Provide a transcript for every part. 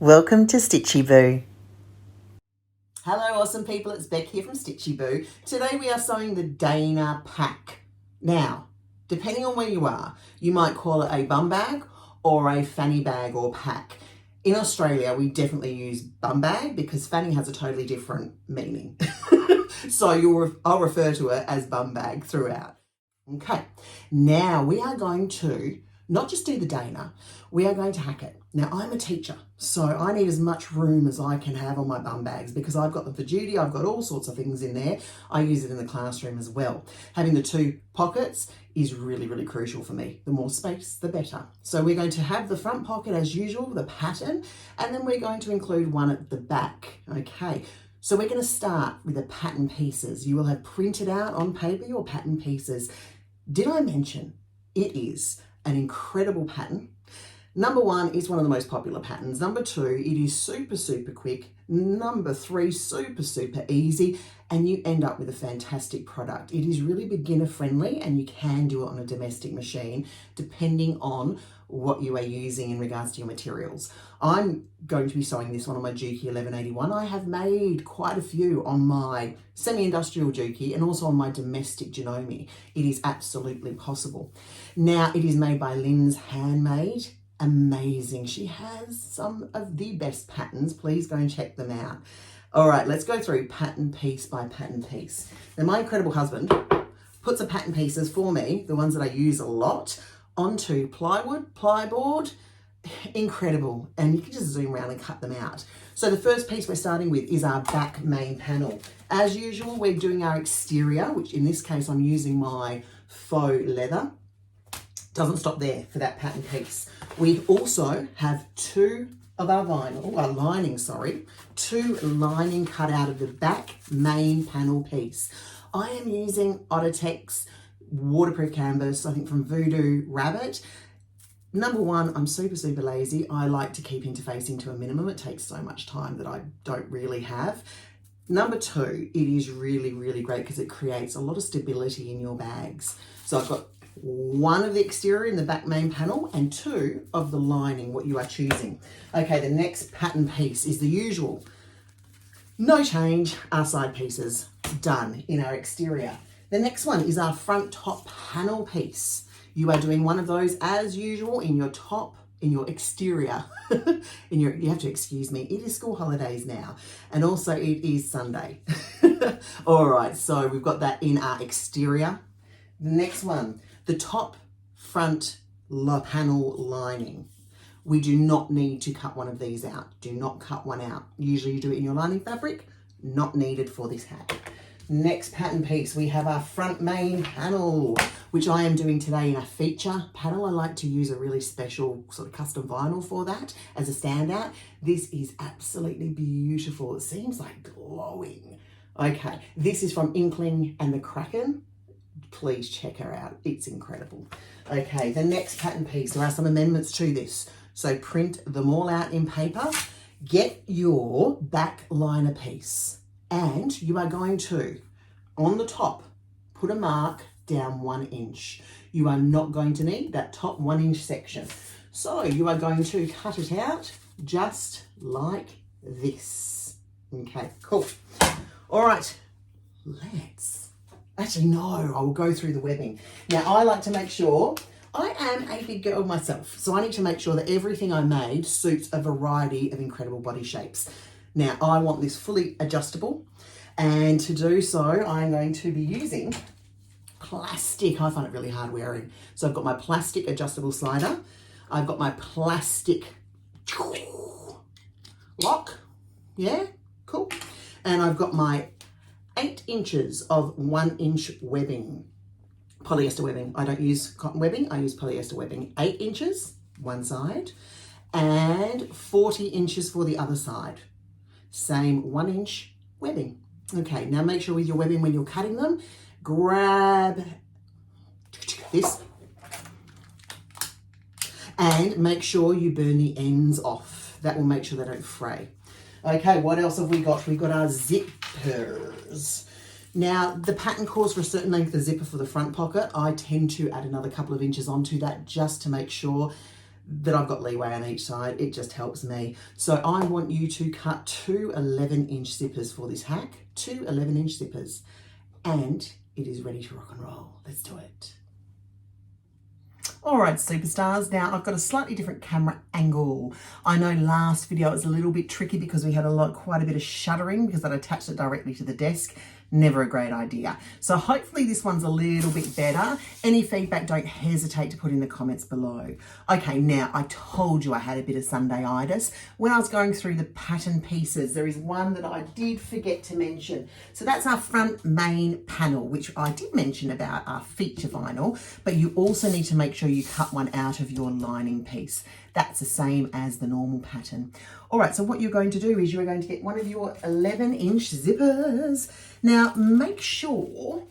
Welcome to Stitchy Boo. Hello awesome people, it's Beck here from Stitchy Boo. Today we are sewing the Dayna Pack. Now, depending on where you are, you might call it a bum bag or a fanny bag or pack. In Australia, we definitely use bum bag because fanny has a totally different meaning. So I'll refer to it as bum bag throughout. Okay, now we are going to not just do the Dayna, we are going to hack it. Now I'm a teacher, so I need as much room as I can have on my bum bags because I've got them for duty, I've got all sorts of things in there. I use it in the classroom as well. Having the two pockets is really, really crucial for me. The more space, the better. So we're going to have the front pocket as usual, the pattern, and then we're going to include one at the back. Okay, so we're going to start with the pattern pieces. You will have printed out on paper your pattern pieces. Did I mention it is an incredible pattern? Number one, is one of the most popular patterns. Number two, it is super, super quick. Number three, super, super easy. And you end up with a fantastic product. It is really beginner friendly and you can do it on a domestic machine depending on what you are using in regards to your materials. I'm going to be sewing this one on my Juki 1181. I have made quite a few on my semi-industrial Juki and also on my domestic Janome. It is absolutely possible. Now it is made by Linds Handmade. Amazing. She has some of the best patterns. Please go and check them out. All right, let's go through pattern piece by pattern piece. Now my incredible husband puts the pattern pieces for me, the ones that I use a lot, onto plyboard. Incredible. And you can just zoom around and cut them out. So the first piece we're starting with is our back main panel. As usual, we're doing our exterior, which in this case I'm using my faux leather. Doesn't stop there for that pattern piece. We also have two lining cut out of the back main panel piece. I am using Ottertex waterproof canvas, I think from Voodoo Rabbit. Number one, I'm super, super lazy. I like to keep interfacing to a minimum. It takes so much time that I don't really have. Number two, it is really, really great because it creates a lot of stability in your bags. So I've got one of the exterior in the back main panel and two of the lining, what you are choosing. Okay, the next pattern piece is the usual. No change, our side pieces done in our exterior. The next one is our front top panel piece. You are doing one of those as usual in your top, in your exterior. You have to excuse me, it is school holidays now. And also it is Sunday. All right, so we've got that in our exterior. The next one, the top front panel lining. We do not need to cut one of these out. Do not cut one out. Usually you do it in your lining fabric, not needed for this hat. Next pattern piece, we have our front main panel, which I am doing today in a feature panel. I like to use a really special sort of custom vinyl for that as a standout. This is absolutely beautiful. It seems like glowing. Okay, this is from Inkling and the Kraken. Please check her out. It's incredible. Okay, the next pattern piece, there are some amendments to this. So print them all out in paper. Get your back liner piece and you are going to, on the top, put a mark down 1 inch. You are not going to need that top 1 inch section. So you are going to cut it out just like this. Okay, cool. All right, actually, no, I will go through the webbing. Now, I like to make sure, I am a big girl myself, so I need to make sure that everything I made suits a variety of incredible body shapes. Now, I want this fully adjustable, and to do so, I'm going to be using plastic. I find it really hard wearing. So I've got my plastic adjustable slider. I've got my plastic lock. Yeah, cool. And I've got my 8 inches of 1 inch webbing, polyester webbing. I don't use cotton webbing, I use polyester webbing. 8 inches, one side, and 40 inches for the other side. Same 1 inch webbing. Okay, now make sure with your webbing when you're cutting them, grab this and make sure you burn the ends off. That will make sure they don't fray. Okay, what else have we got? We've got our zippers. Now, the pattern calls for a certain length of zipper for the front pocket. I tend to add another couple of inches onto that just to make sure that I've got leeway on each side. It just helps me. So I want you to cut 2 11-inch zippers for this hack, 2 11-inch zippers, and it is ready to rock and roll. Let's do it. All right, superstars, now I've got a slightly different camera angle. I know last video was a little bit tricky because we had quite a bit of shuttering because I'd attached it directly to the desk. Never a great idea. So hopefully this one's a little bit better. Any feedback, don't hesitate to put in the comments below. Okay, now I told you I had a bit of Sunday-itis. When I was going through the pattern pieces, there is one that I did forget to mention. So that's our front main panel, which I did mention about our feature vinyl, but you also need to make sure you cut one out of your lining piece. That's the same as the normal pattern. All right, so what you're going to do is you're going to get one of your 11-inch zippers. Now, make sure,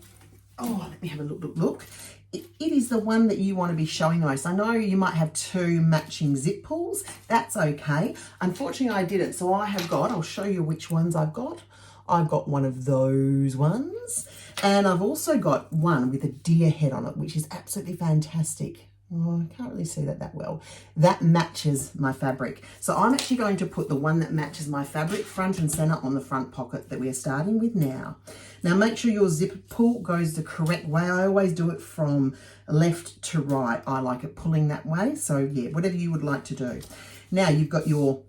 let me have a look. It is the one that you want to be showing most. I know you might have 2 matching zip pulls. That's okay. Unfortunately, I didn't. So I'll show you which ones I've got. I've got one of those ones. And I've also got one with a deer head on it, which is absolutely fantastic. Oh, I can't really see that well. That matches my fabric. So I'm actually going to put the one that matches my fabric front and center on the front pocket that we are starting with now. Now make sure your zipper pull goes the correct way. I always do it from left to right. I like it pulling that way. So yeah, whatever you would like to do. Now you've got your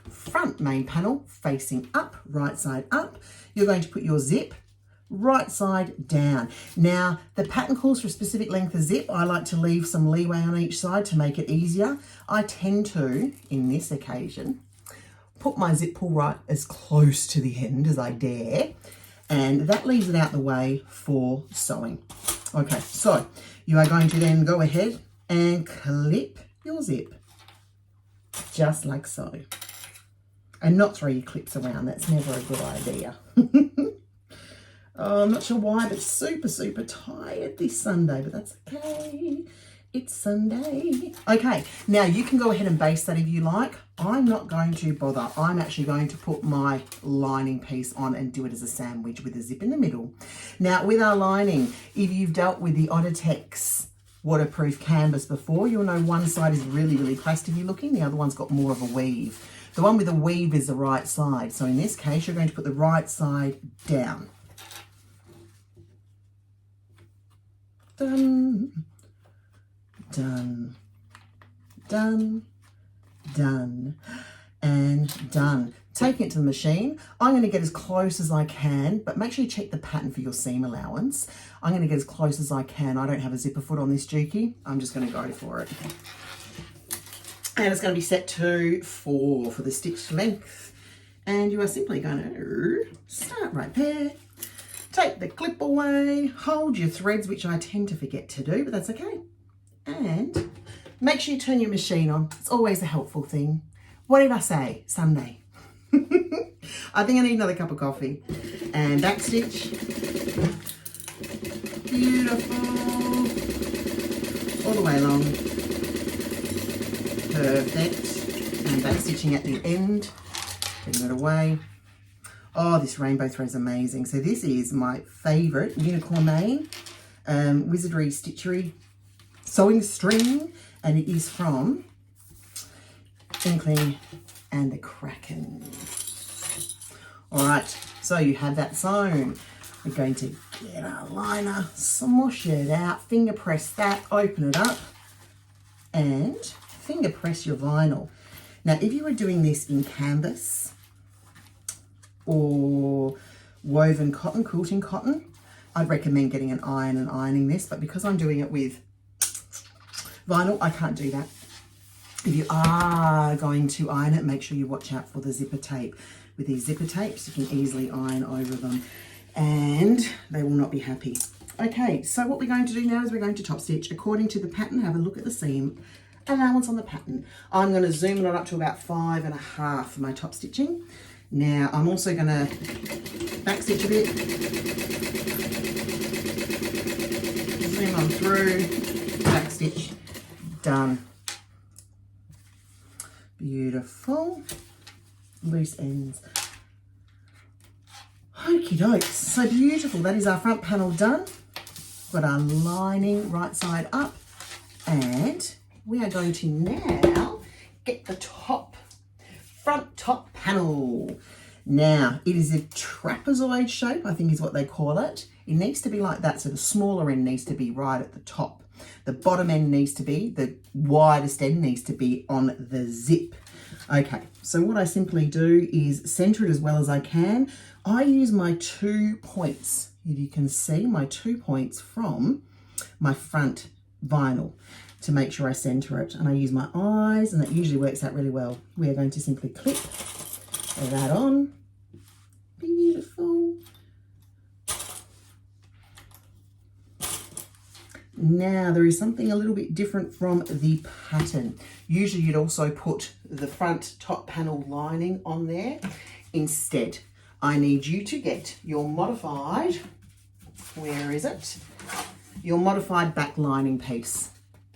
front main panel facing up, right side up. You're going to put your zip right side down. Now, the pattern calls for a specific length of zip. I like to leave some leeway on each side to make it easier. I tend to, in this occasion, put my zip pull right as close to the end as I dare, and that leaves it out the way for sewing. Okay, so you are going to then go ahead and clip your zip, just like so. And not throw your clips around, that's never a good idea. Oh, I'm not sure why, but super tired this Sunday, but that's okay. It's Sunday. Okay, now you can go ahead and baste that if you like. I'm not going to bother. I'm actually going to put my lining piece on and do it as a sandwich with a zip in the middle. Now, with our lining, if you've dealt with the Ottertex waterproof canvas before, you'll know one side is really plasticky looking, the other one's got more of a weave. The one with the weave is the right side. So in this case, you're going to put the right side down. Done, done, done, done, and done. Taking it to the machine, I'm going to get as close as I can, but make sure you check the pattern for your seam allowance. I'm going to get as close as I can. I don't have a zipper foot on this dookie. I'm just going to go for it. And it's going to be set to 4 for the stitch length. And you are simply going to start right there. Take the clip away, hold your threads, which I tend to forget to do, but that's okay. And make sure you turn your machine on. It's always a helpful thing. What did I say? Sunday. I think I need another cup of coffee. And back stitch. Beautiful. All the way along. Perfect. And back stitching at the end. Putting it away. Oh, this rainbow thread is amazing. So this is my favourite Unicorn Main Wizardry Stitchery sewing string, and it is from Inkling and the Kraken. All right, so you have that sewn. We're going to get our liner, smush it out, finger press that, open it up, and finger press your vinyl. Now, if you were doing this in canvas or woven cotton, quilting cotton, I'd recommend getting an iron and ironing this, but because I'm doing it with vinyl, I can't do that. If you are going to iron it, make sure you watch out for the zipper tape. With these zipper tapes, you can easily iron over them and they will not be happy. Okay, so what we're going to do now is we're going to top stitch according to the pattern. Have a look at the seam allowance on the pattern. I'm going to zoom it on up to about 5.5 for my top stitching. Now, I'm also going to back stitch a bit, zoom on through, back stitch, done. Beautiful. Loose ends. Okie dokes. So beautiful. That is our front panel done. Got our lining right side up, and we are going to now get the front top panel. Now, it is a trapezoid shape, I think is what they call it. It needs to be like that, so the smaller end needs to be right at the top. The bottom end needs to be, the widest end needs to be on the zip. Okay, so what I simply do is center it as well as I can. I use my 2 points. If you can see my 2 points from my front vinyl to make sure I center it. And I use my eyes, and that usually works out really well. We are going to simply clip that on. Beautiful. Now, there is something a little bit different from the pattern. Usually you'd also put the front top panel lining on there. Instead, I need you to get your modified, where is it? Your modified back lining piece.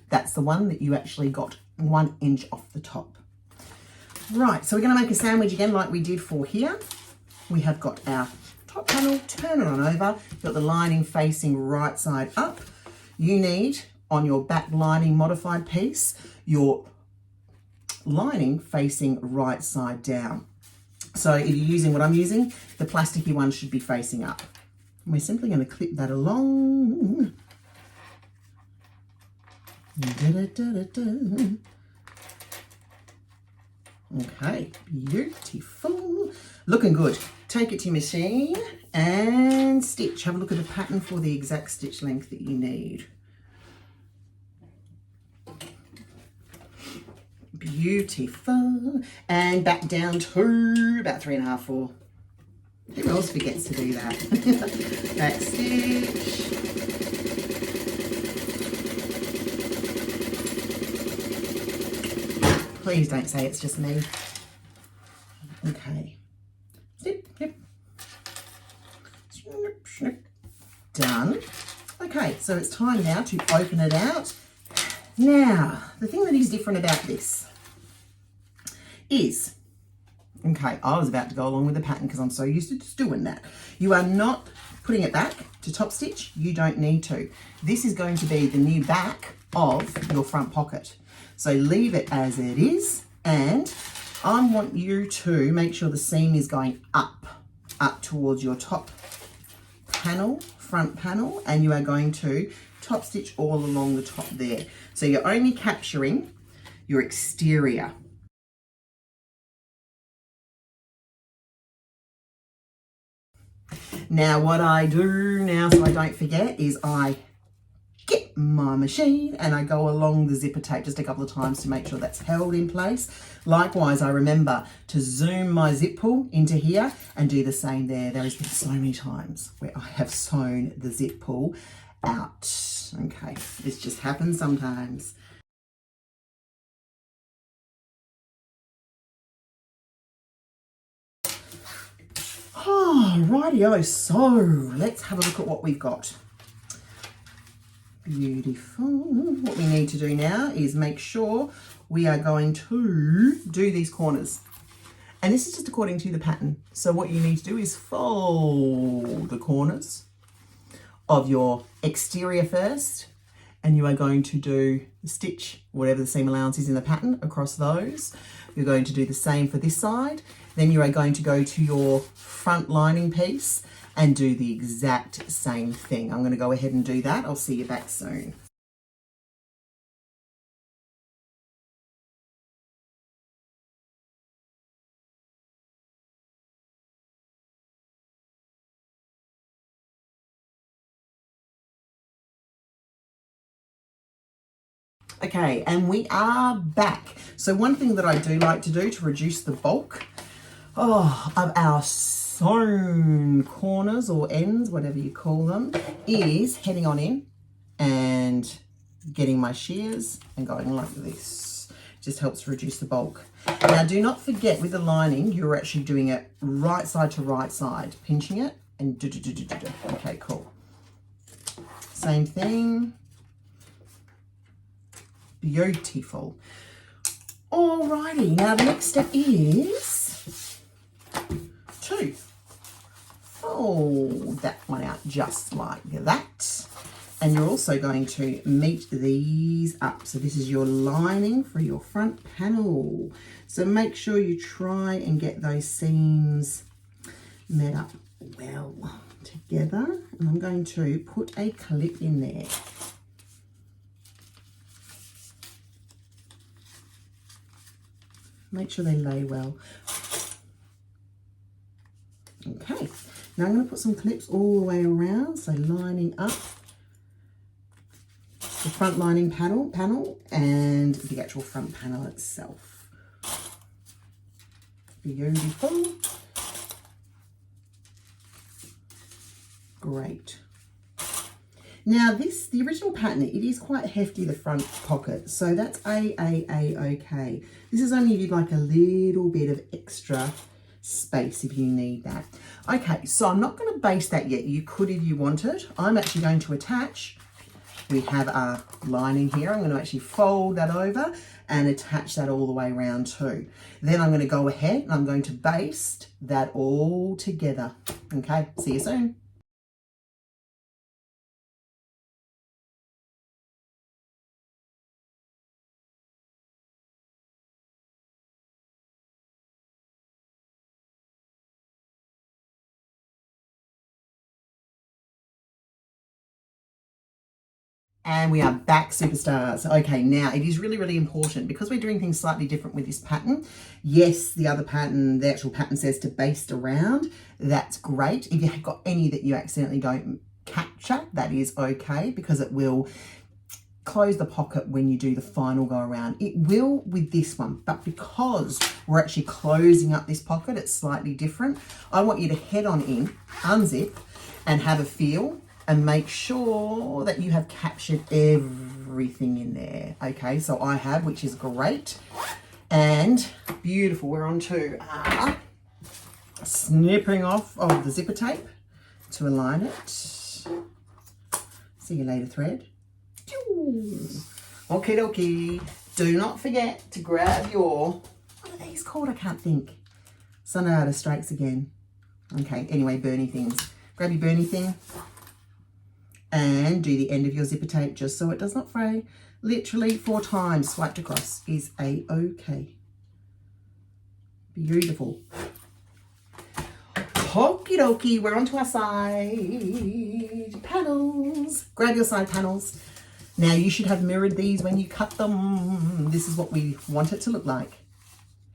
That's the one that you actually got 1 inch off the top. Right, so we're going to make a sandwich again like we did for here. We have got our top panel, turn it on over, got the lining facing right side up. You need, on your back lining modified piece, your lining facing right side down. So if you're using what I'm using, the plasticky one should be facing up. And we're simply going to clip that along. Okay, beautiful. Looking good. Take it to your machine and stitch. Have a look at the pattern for the exact stitch length that you need. Beautiful. And back down to about 3.5, 4. Who else forgets to do that? Back stitch. Please don't say it's just me. Okay. Snip, snip. Snip, snip. Done. Okay, so it's time now to open it out. Now, the thing that is different about this is, okay, I was about to go along with the pattern because I'm so used to just doing that. You are not putting it back to top stitch. You don't need to. This is going to be the new back of your front pocket. So leave it as it is, and I want you to make sure the seam is going up towards your top panel, front panel, and you are going to top stitch all along the top there. So you're only capturing your exterior. Now what I do now, so I don't forget, is I get my machine and I go along the zipper tape just a couple of times to make sure that's held in place. Likewise, I remember to zoom my zip pull into here and do the same there. There has been so many times where I have sewn the zip pull out. Okay, this just happens sometimes. Oh, rightio, so let's have a look at what we've got. Beautiful. What we need to do now is make sure we are going to do these corners. And this is just according to the pattern. So what you need to do is fold the corners of your exterior first, and you are going to do the stitch, whatever the seam allowance is in the pattern, across those. You're going to do the same for this side. Then you are going to go to your front lining piece and do the exact same thing. I'm going to go ahead and do that. I'll see you back soon. Okay, and we are back. So one thing that I do like to do to reduce the bulk of our sewn corners or ends, whatever you call them, is heading on in and getting my shears and going like this. Just helps reduce the bulk. Now do not forget, with the lining, you're actually doing it right side to right side, pinching it and do. Okay, cool. Same thing. Beautiful. Alrighty, now the next step is to fold that one out just like that. And you're also going to meet these up. So this is your lining for your front panel. So make sure you try and get those seams met up well together. And I'm going to put a clip in there. Make sure they lay well. Okay, now I'm going to put some clips all the way around, so lining up the front lining panel and the actual front panel itself. Beautiful. Great. Now the original pattern, it is quite hefty, the front pocket, so that's okay. This is only if you'd like a little bit of extra space if you need that. Okay, so I'm not going to baste that yet. You could if you wanted. I'm actually going to attach. We have our lining here. I'm going to actually fold that over and attach that all the way around too. Then I'm going to go ahead and I'm going to baste that all together. Okay, see you soon. And we are back, superstars. Okay, now it is really, really important because we're doing things slightly different with this pattern. Yes, the other pattern, the actual pattern says to baste around. That's great. If you've got any that you accidentally don't capture, that is okay because it will close the pocket when you do the final go around. It will with this one, but because we're actually closing up this pocket, it's slightly different. I want you to head on in, unzip, and have a feel and make sure that you have captured everything in there. Okay, so I have, which is great and beautiful. We're on to snipping off of the zipper tape to align it. See you later, thread. Okie dokie. Do not forget to grab your, what are these called? I can't think. Sonata strikes again. Okay, anyway, Bernie things. Grab your Bernie thing and do the end of your zipper tape just so it does not fray. Literally 4 times swiped across is a-okay. Beautiful. Okie dokie, we're onto our side panels. Grab your side panels. Now you should have mirrored these when you cut them. This is what we want it to look like.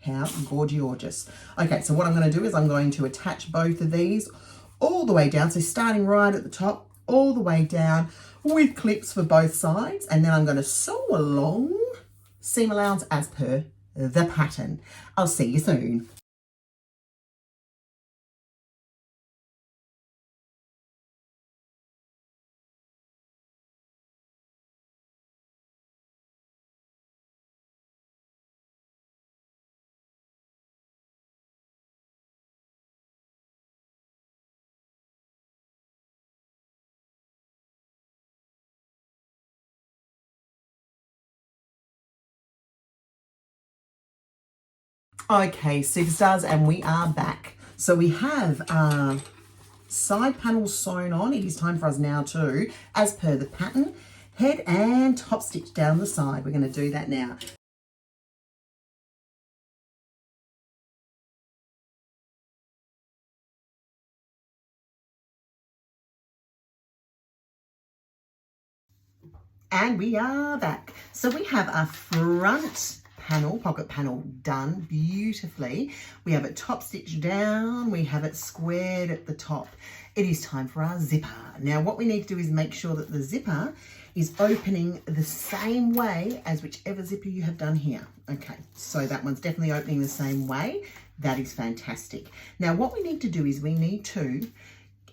How gorgeous. Okay, so what I'm going to do is I'm going to attach both of these all the way down. So starting right at the top, all the way down with clips for both sides. And then I'm going to sew along seam allowance as per the pattern. I'll see you soon. Okay, superstars, and we are back. So we have side panels sewn on. It is time for us now to, as per the pattern, head and top stitch down the side. We're going to do that now. And we are back. So we have our front panel, pocket panel done beautifully. We have it top stitched down. We have it squared at the top. It is time for our zipper. Now what we need to do is make sure that the zipper is opening the same way as whichever zipper you have done here. Okay, so that one's definitely opening the same way. That is fantastic. Now what we need to do is we need to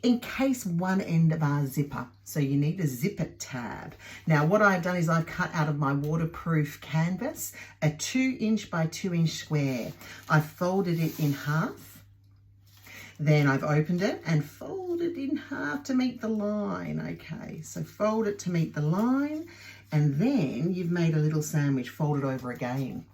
encase one end of our zipper. So you need a zipper tab. Now what I've done is I've cut out of my waterproof canvas a 2" by 2" square. I've folded it in half. Then I've opened it and folded in half to meet the line. Okay, so fold it to meet the line and then you've made a little sandwich, fold it over again.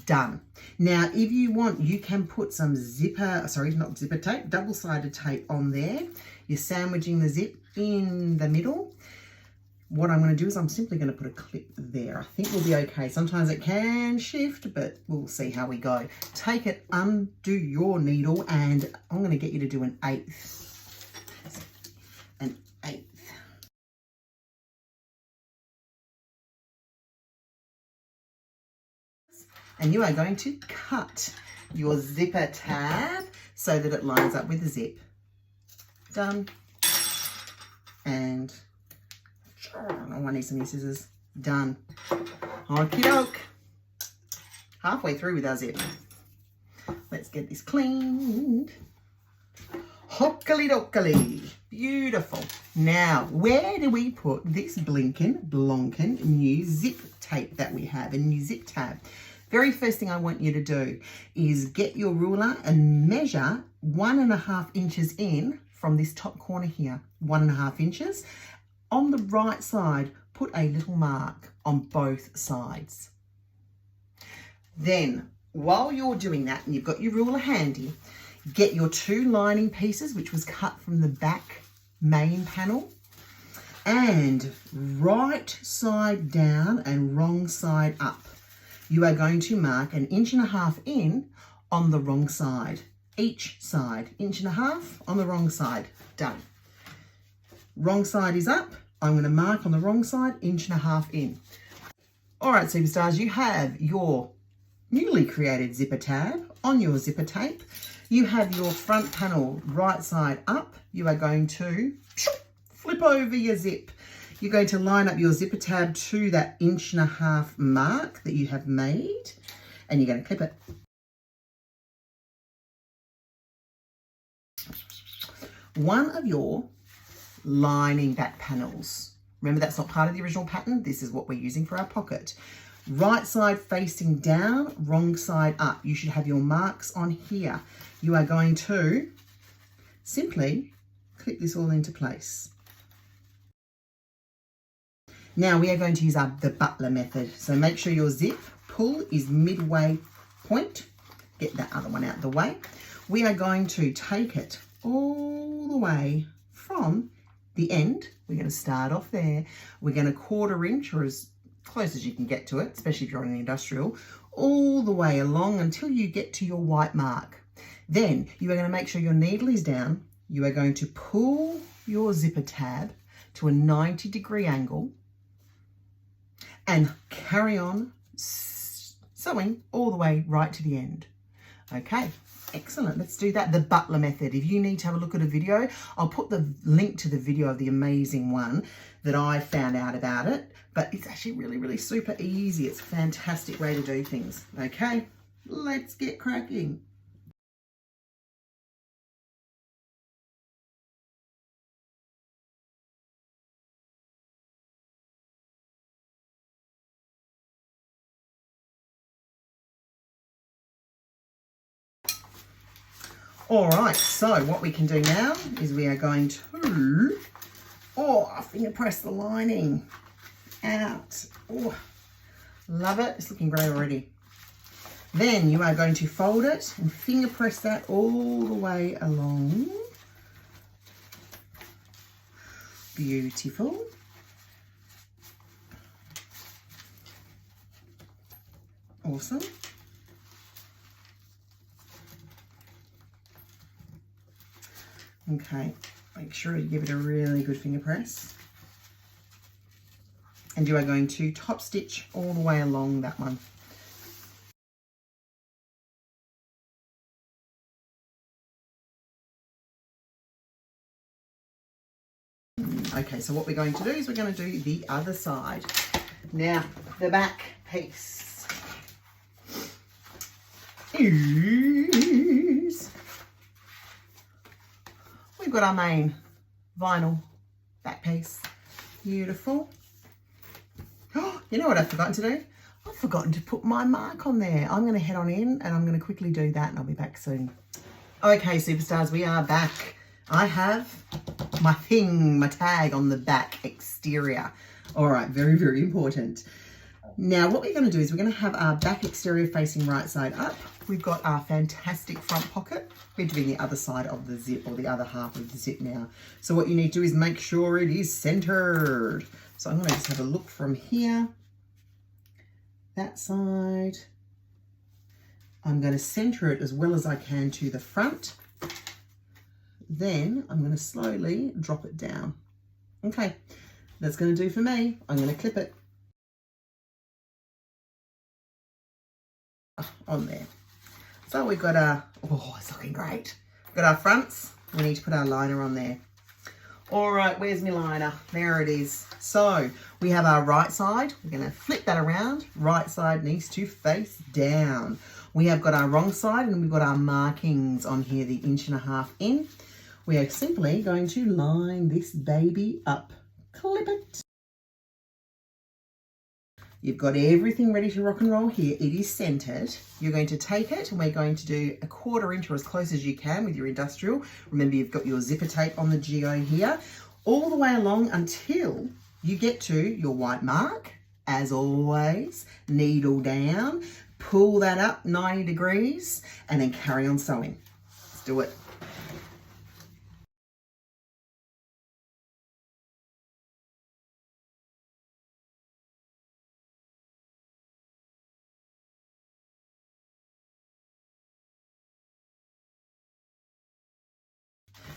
Done. Now if you want, you can put some double-sided tape on there. You're sandwiching the zip in the middle. what I'm going to do is I'm simply going to put a clip there. I think we'll be okay. Sometimes it can shift, but we'll see how we go. Take it, undo your needle, and I'm going to get you to do an 1/8. An 1/8. And you are going to cut your zipper tab so that it lines up with the zip. Done. And oh, I need some new scissors. Done. Okie doke. Halfway through with our zip. Let's get this cleaned. Hockily-dockily. Beautiful. Now, where do we put this blinkin' blonkin' new zip tape that we have, a new zip tab? Very first thing I want you to do is get your ruler and measure 1.5 inches in from this top corner here, 1.5 inches. On the right side, put a little mark on both sides. Then, while you're doing that and you've got your ruler handy, get your 2 lining pieces, which was cut from the back main panel, and right side down and wrong side up. You are going to mark 1.5 inches in on the wrong side. Each side, 1.5 inches on the wrong side. Done. Wrong side is up. I'm going to mark on the wrong side, 1.5 inches in. All right, superstars, you have your newly created zipper tab on your zipper tape. You have your front panel right side up. You are going to flip over your zip. You're going to line up your zipper tab to that 1.5 inch mark that you have made, and you're going to clip it. One of your lining back panels. Remember, that's not part of the original pattern. This is what we're using for our pocket. Right side facing down, wrong side up. You should have your marks on here. You are going to simply clip this all into place. Now we are going to use the Butler method. So make sure your zip pull is midway point. Get that other one out of the way. We are going to take it all the way from the end. We're going to start off there. We're going to 1/4 inch, or as close as you can get to it, especially if you're on an industrial, all the way along until you get to your white mark. Then you are going to make sure your needle is down. You are going to pull your zipper tab to a 90-degree angle and carry on sewing all the way right to the end. Okay, excellent. Let's do that. The Butler method. If you need to have a look at a video, I'll put the link to the video of the amazing one that I found out about it. But it's actually really, really super easy. It's a fantastic way to do things. Okay, let's get cracking. All right, so what we can do now is we are going to, finger press the lining out. Oh, love it. It's looking great already. Then you are going to fold it and finger press that all the way along. Beautiful. Awesome. Okay, make sure you give it a really good finger press. And you are going to top stitch all the way along that one. Okay, so what we're going to do is we're going to do the other side. Now, the back piece is, we've got our main vinyl back piece. Beautiful. Oh, you know what I've forgotten to do? I've forgotten to put my mark on there. I'm going to head on in and I'm going to quickly do that and I'll be back soon. Okay, superstars, we are back. I have my tag on the back exterior. All right, very, very important. Now, what we're going to do is we're going to have our back exterior facing right side up. We've got our fantastic front pocket. We're doing the other side of the zip, or the other half of the zip now. So what you need to do is make sure it is centered. So I'm going to just have a look from here, that side. I'm going to center it as well as I can to the front. Then I'm going to slowly drop it down. Okay, that's going to do for me. I'm going to clip it on there. So we've got our, oh, it's looking great. We've got our fronts. We need to put our liner on there. All right, where's my liner? There it is. So we have our right side. We're going to flip that around. Right side needs to face down. We have got our wrong side and we've got our markings on here, the 1.5 inches in. We are simply going to line this baby up. Clip it. You've got everything ready to rock and roll here. It is centered. You're going to take it and we're going to do 1/4 inch or as close as you can with your industrial. Remember, you've got your zipper tape on the geo here, all the way along until you get to your white mark. As always, needle down, pull that up 90 degrees and then carry on sewing. Let's do it.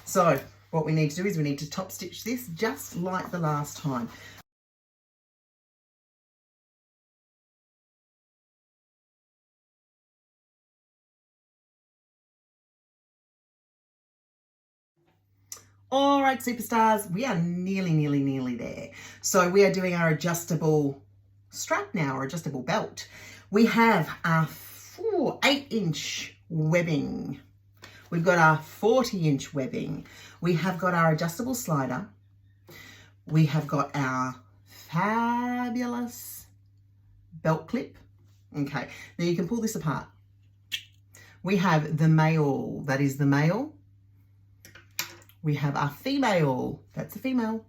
So what we need to do is we need to top stitch this just like the last time. All right, superstars, we are nearly there. So we are doing our adjustable strap now, or adjustable belt. We have our 8-inch webbing. We've got our 40-inch webbing. We have got our adjustable slider. We have got our fabulous belt clip. Okay, now you can pull this apart. We have the male, that is the male. We have our female, that's the female.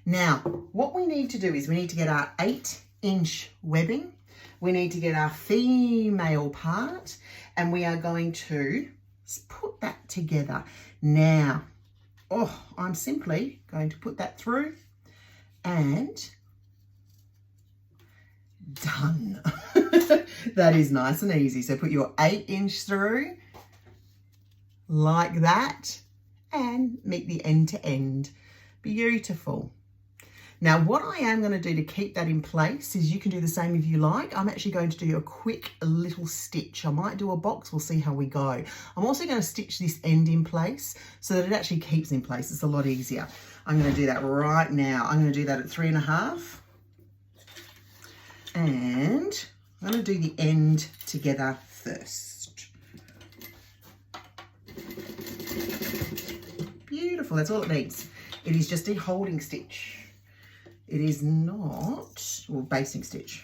Now, what we need to do is we need to get our 8-inch webbing. We need to get our female part, and we are going to put that together. Now, I'm simply going to put that through and done. That is nice and easy. So put your 8-inch through like that and meet the end to end. Beautiful. Now, what I am going to do to keep that in place is you can do the same if you like. I'm actually going to do a quick little stitch. I might do a box. We'll see how we go. I'm also going to stitch this end in place so that it actually keeps in place. It's a lot easier. I'm going to do that right now. I'm going to do that at 3.5. And I'm going to do the end together first. Beautiful. That's all it needs. It is just a holding stitch. It is not, well, basting stitch.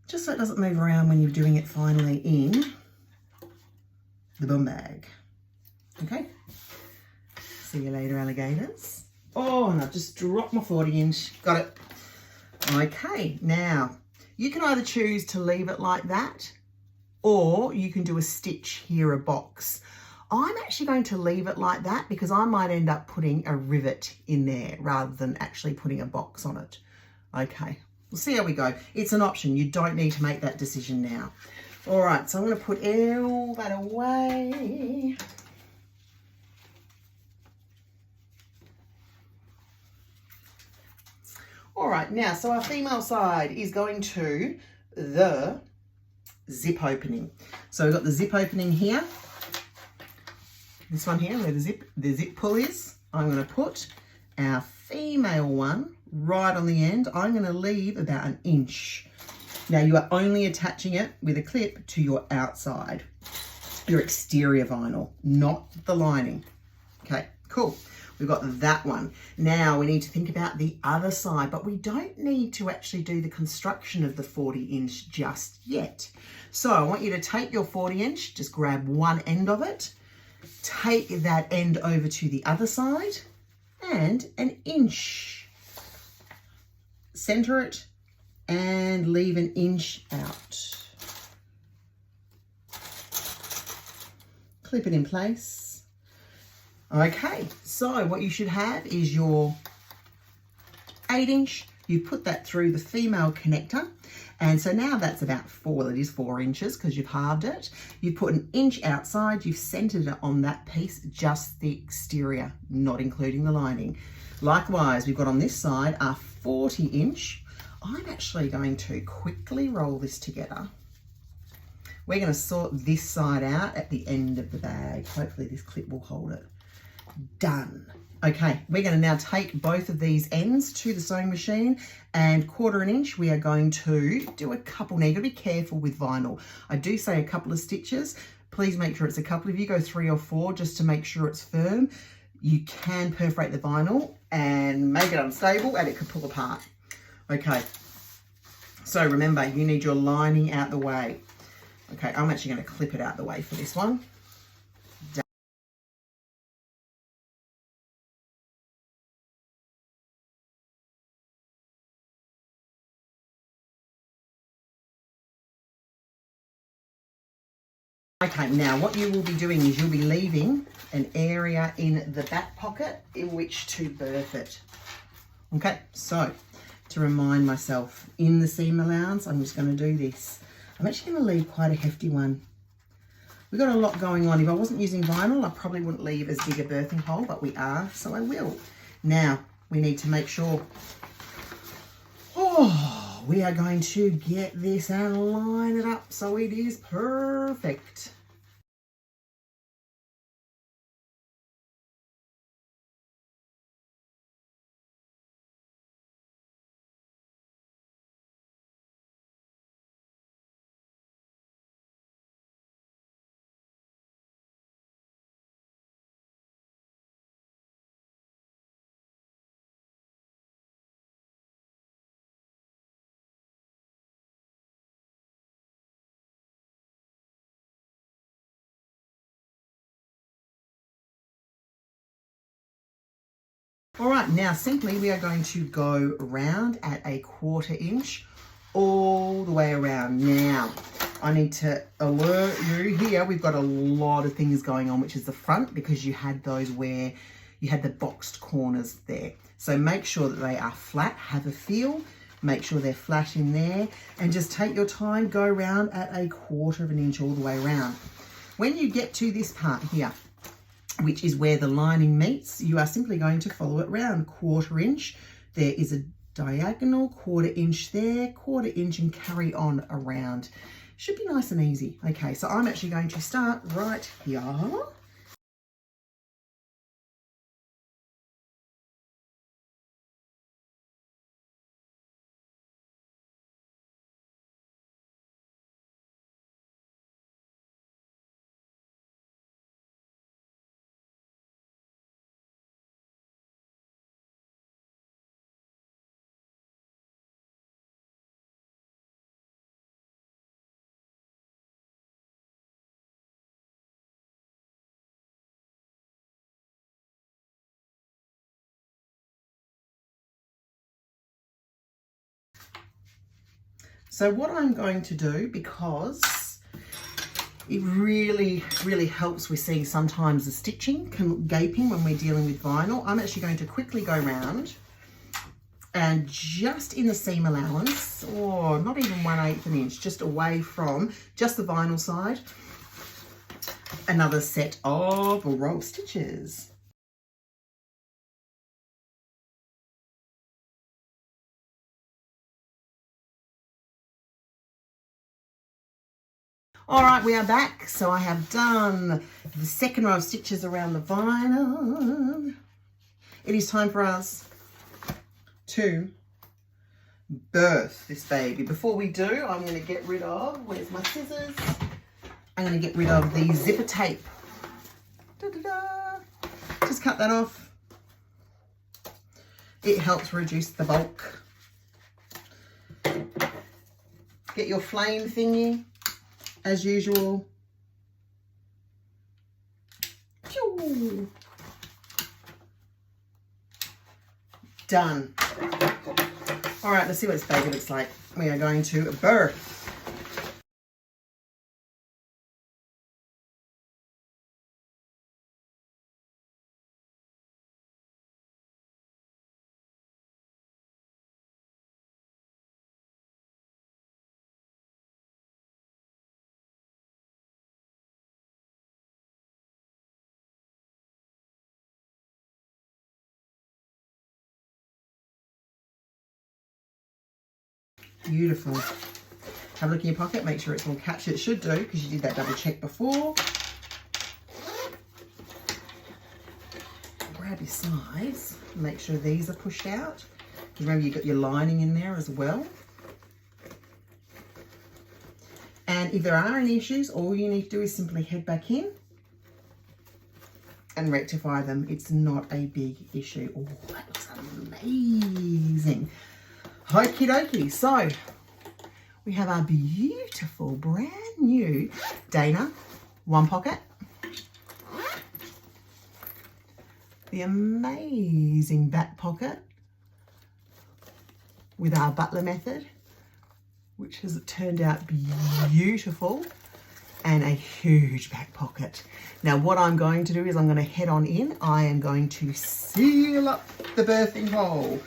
Just so it doesn't move around when you're doing it finally in the bum bag. Okay? See you later, alligators. Oh, and I've just dropped my 40-inch. Got it. Okay, now, you can either choose to leave it like that, or you can do a stitch here, a box. I'm actually going to leave it like that because I might end up putting a rivet in there rather than actually putting a box on it. Okay, we'll see how we go. It's an option. You don't need to make that decision now. All right, so I'm going to put all that away. All right, now, so our female side is going to the zip opening. So we've got the zip opening here. This one here where the zip pull is, I'm going to put our female one right on the end. I'm going to leave about 1 inch. Now you are only attaching it with a clip to your outside, your exterior vinyl, not the lining. Okay, cool. We've got that one. Now we need to think about the other side, but we don't need to actually do the construction of the 40-inch just yet. So I want you to take your 40-inch, just grab one end of it, take that end over to the other side and 1 inch. Center it and leave 1 inch out. Clip it in place. Okay, so what you should have is your 8-inch. You put that through the female connector. And so now that's about 4, well, it is 4 inches because you've halved it. You put an inch outside, you've centered it on that piece, just the exterior, not including the lining. Likewise, we've got on this side a 40-inch. I'm actually going to quickly roll this together. We're going to sort this side out at the end of the bag. Hopefully this clip will hold it. Done. Okay, we're going to now take both of these ends to the sewing machine, and 1/4 inch we are going to do a couple. Now you've got to be careful with vinyl. I do say a couple of stitches. Please make sure it's a couple. If you go 3 or 4 just to make sure it's firm, you can perforate the vinyl and make it unstable and it could pull apart. Okay, so remember, you need your lining out the way. Okay, I'm actually going to clip it out the way for this one. Okay, now what you will be doing is you'll be leaving an area in the back pocket in which to birth it. Okay, so to remind myself, in the seam allowance, I'm just going to do this. I'm actually going to leave quite a hefty one. We've got a lot going on. If I wasn't using vinyl, I probably wouldn't leave as big a birthing hole, but we are, so I will. Now, we need to make sure, we are going to get this and line it up so it is perfect. All right, now simply we are going to go around at a 1/4 inch all the way around. Now, I need to alert you here, we've got a lot of things going on, which is the front, because you had those where you had the boxed corners there. So make sure that they are flat, have a feel, make sure they're flat in there, and just take your time, go around at a 1/4 inch all the way around. When you get to this part here, which is where the lining meets, you are simply going to follow it round 1/4 inch. There is a diagonal 1/4 inch there, 1/4 inch, and carry on around. Should be nice and easy. Okay, so I'm actually going to start right here. So what I'm going to do, because it really, really helps with seeing sometimes the stitching gaping when we're dealing with vinyl, I'm actually going to quickly go round and just in the seam allowance, or not even 1/8 an inch, just away from just the vinyl side, another set of row of stitches. All right, we are back. So I have done the second row of stitches around the vinyl. It is time for us to birth this baby. Before we do, I'm going to get rid of, where's my scissors? I'm going to get rid of the zipper tape. Da-da-da. Just cut that off. It helps reduce the bulk. Get your flame thingy. As usual. Pew. Done. All right, let's see what this baby looks like. We are going to birth. Beautiful. Have a look in your pocket, make sure it's all catched. It should do, because you did that double check before. Grab your sides, make sure these are pushed out. Because remember, you've got your lining in there as well. And if there are any issues, all you need to do is simply head back in and rectify them. It's not a big issue. Oh, that looks amazing. Okie dokie. So we have our beautiful brand new Dayna one pocket. The amazing back pocket with our Butler method, which has turned out beautiful, and a huge back pocket. Now what I'm going to do is I'm going to head on in. I am going to seal up the birthing hole.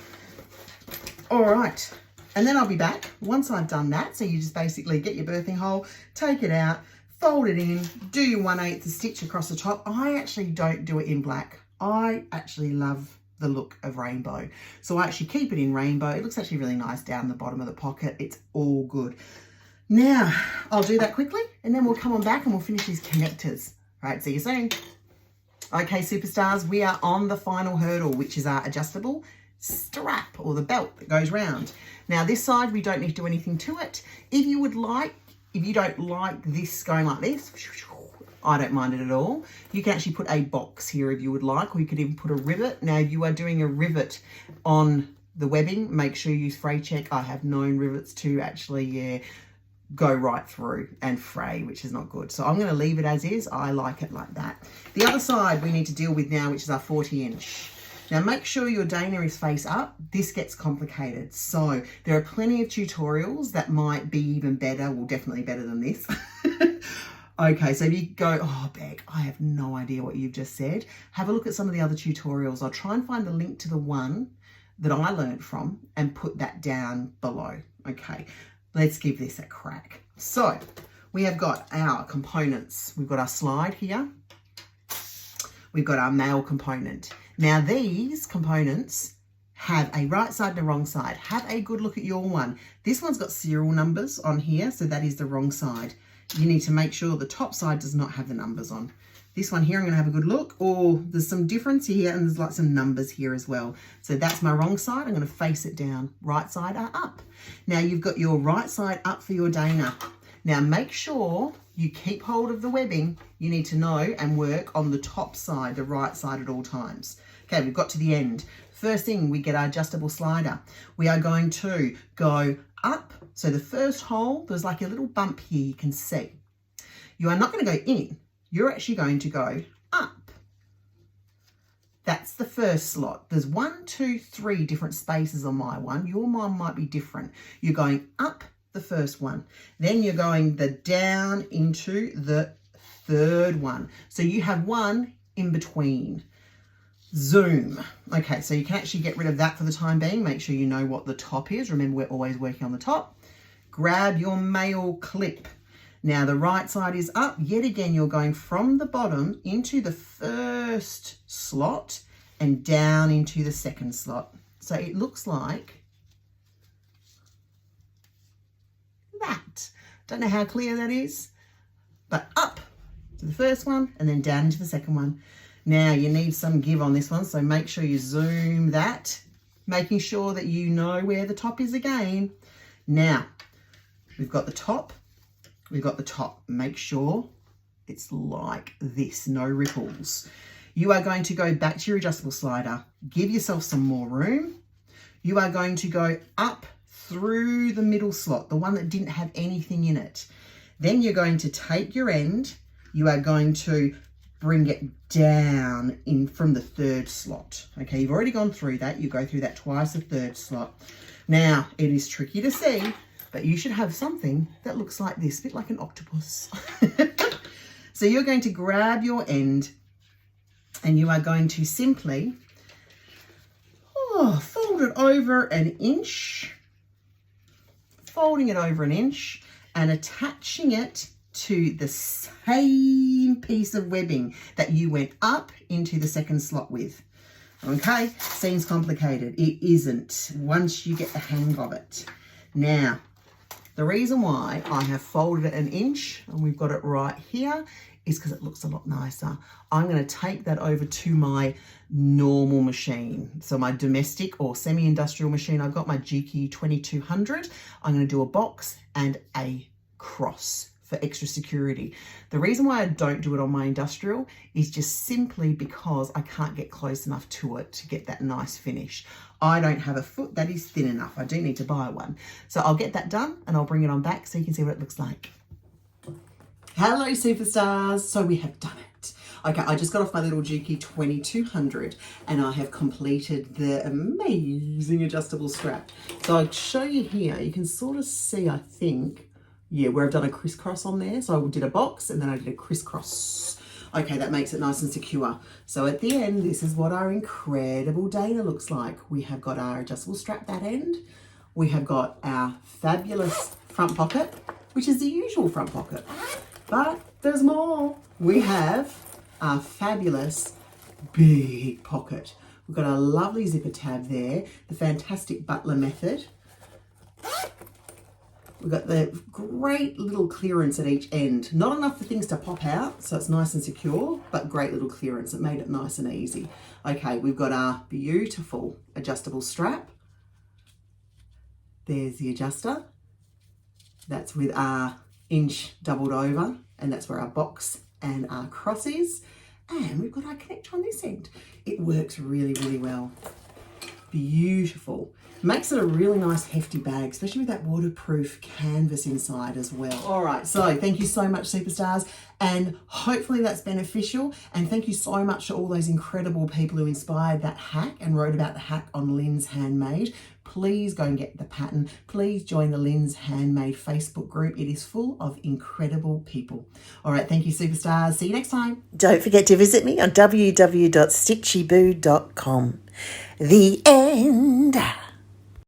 All right, and then I'll be back once I've done that. So you just basically get your birthing hole, take it out, fold it in, do your 1/8 stitch across the top. I actually don't do it in black. I actually love the look of rainbow. So I actually keep it in rainbow. It looks actually really nice down the bottom of the pocket. It's all good. Now, I'll do that quickly and then we'll come on back and we'll finish these connectors. All right, see you soon. Okay, superstars, we are on the final hurdle, which is our adjustable strap or the belt that goes round. Now this side, we don't need to do anything to it. If you don't like this going like this, I don't mind it at all. You can actually put a box here if you would like, or you could even put a rivet. Now, if you are doing a rivet on the webbing, make sure you use fray check. I have known rivets to actually go right through and fray, which is not good. So I'm going to leave it as is. I like it like that. The other side we need to deal with now, which is our 40-inch. Now make sure your Dayna is face up. This gets complicated. So there are plenty of tutorials that might be even better, well, definitely better than this. Okay, so if you go, oh, Beck, I have no idea what you've just said. Have a look at some of the other tutorials. I'll try and find the link to the one that I learned from and put that down below. Okay, let's give this a crack. So we have got our components. We've got our slide here. We've got our male component. Now these components have a right side and a wrong side. Have a good look at your one. This one's got serial numbers on here, so that is the wrong side. You need to make sure the top side does not have the numbers on. This one here, I'm going to have a good look. Oh, there's some difference here and there's like some numbers here as well. So that's my wrong side. I'm going to face it down. Right side are up. Now you've got your right side up for your Dayna. Now make sure you keep hold of the webbing. You need to know and work on the top side, the right side at all times. Okay, we've got to the end. First thing, we get our adjustable slider. We are going to go up. So the first hole, there's like a little bump here you can see. You are not going to go in. You're actually going to go up. That's the first slot. There's 1, 2, 3 different spaces on my one. Your one might be different. You're going up the first one. Then you're going down into the third one. So you have one in between. Zoom. Okay, so you can actually get rid of that for the time being. Make sure you know what the top is. Remember, we're always working on the top. Grab your male clip. Now the right side is up. Yet again, you're going from the bottom into the first slot and down into the second slot. So it looks like that. Don't know how clear that is, but up to the first one and then down into the second one. Now you need some give on this one, so make sure you zoom that, making sure that you know where the top is again. Now, we've got the top, we've got the top. Make sure it's like this, no ripples. You are going to go back to your adjustable slider, give yourself some more room. You are going to go up through the middle slot, the one that didn't have anything in it. Then you're going to take your end, you are going to bring it down in from the third slot. Okay, you've already gone through that. You go through that twice, the third slot. Now, it is tricky to see, but you should have something that looks like this, a bit like an octopus. So you're going to grab your end and you are going to simply fold it over an inch, folding it over an inch and attaching it to the same piece of webbing that you went up into the second slot with. Okay, seems complicated. It isn't once you get the hang of it. Now, The reason why I have folded it 1 inch and we've got it right here is because it looks a lot nicer. I'm going to take that over to my normal machine. So my domestic or semi-industrial machine, I've got my Juki 2200. I'm going to do a box and a cross for extra security. The reason why I don't do it on my industrial is just simply because I can't get close enough to it to get that nice finish. I don't have a foot that is thin enough. I do need to buy one. So I'll get that done and I'll bring it on back so you can see what it looks like. Hello superstars, so we have done it. Okay, I just got off my little Juki 2200 and I have completed the amazing adjustable strap. So I'll show you here, you can sort of see, I think, yeah, where I've done a crisscross on there. So I did a box and then I did a crisscross. Okay, that makes it nice and secure. So at the end, this is what our incredible Dayna looks like. We have got our adjustable strap that end. We have got our fabulous front pocket, which is the usual front pocket. But there's more. We have our fabulous big pocket. We've got our lovely zipper tab there, the fantastic Butler method. We've got the great little clearance at each end. Not enough for things to pop out, so it's nice and secure, but great little clearance. It made it nice and easy. Okay, we've got our beautiful adjustable strap. There's the adjuster. That's with our inch doubled over, and that's where our box and our cross is. And we've got our connector on this end. It works really, really well. Beautiful. Makes it a really nice hefty bag, especially with that waterproof canvas inside as well. All right, so thank you so much, superstars, and hopefully that's beneficial. And thank you so much to all those incredible people who inspired that hack and wrote about the hack on Linds Handmade. Please go and get the pattern. Please join the Linds Handmade Facebook group. It is full of incredible people. All right, thank you, superstars. See you next time. Don't forget to visit me on www.stitchyboo.com. The end.